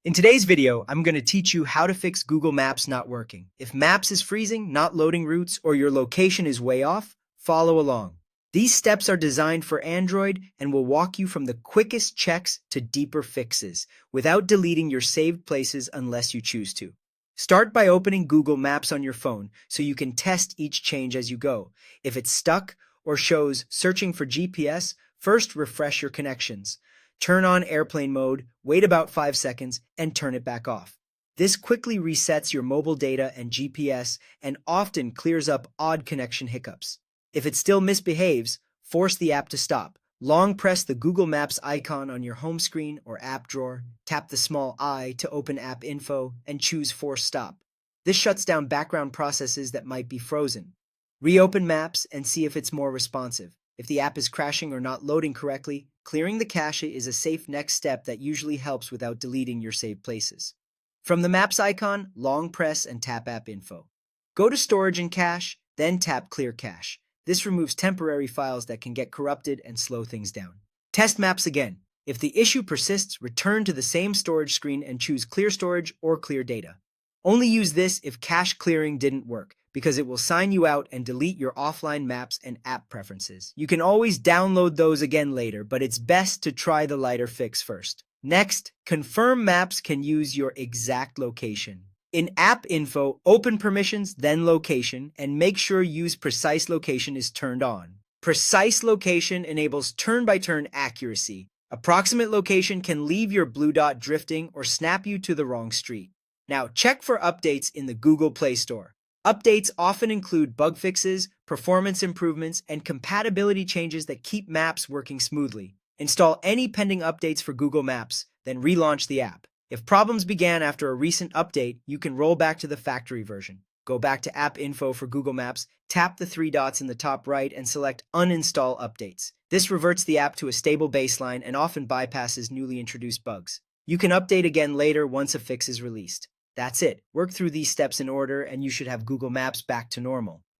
In today's video, I'm going to teach you how to fix Google Maps not working. If Maps is freezing, not loading routes, or your location is way off, follow along. These steps are designed for Android and will walk you from the quickest checks to deeper fixes, without deleting your saved places unless you choose to. Start by opening Google Maps on your phone so you can test each change as you go. If it's stuck or shows searching for GPS, first refresh your connections. Turn on airplane mode, wait about 5 seconds, and turn it back off. This quickly resets your mobile data and GPS and often clears up odd connection hiccups. If it still misbehaves, force the app to stop. Long press the Google Maps icon on your home screen or app drawer, tap the small I to open app info, and choose Force Stop. This shuts down background processes that might be frozen. Reopen Maps and see if it's more responsive. If the app is crashing or not loading correctly, clearing the cache is a safe next step that usually helps without deleting your saved places. From the Maps icon, long press and tap App Info. Go to Storage and Cache, then tap Clear Cache. This removes temporary files that can get corrupted and slow things down. Test Maps again. If the issue persists, return to the same storage screen and choose Clear Storage or Clear Data. Only use this if cache clearing didn't work, because it will sign you out and delete your offline maps and app preferences. You can always download those again later, but it's best to try the lighter fix first. Next, confirm Maps can use your exact location. In App Info, open Permissions, then Location, and make sure Use Precise Location is turned on. Precise Location enables turn-by-turn accuracy. Approximate location can leave your blue dot drifting or snap you to the wrong street. Now, check for updates in the Google Play Store. Updates often include bug fixes, performance improvements, and compatibility changes that keep Maps working smoothly. Install any pending updates for Google Maps, then relaunch the app. If problems began after a recent update, you can roll back to the factory version. Go back to App Info for Google Maps, tap the 3 dots in the top right, and select Uninstall Updates. This reverts the app to a stable baseline and often bypasses newly introduced bugs. You can update again later once a fix is released. That's it. Work through these steps in order and you should have Google Maps back to normal.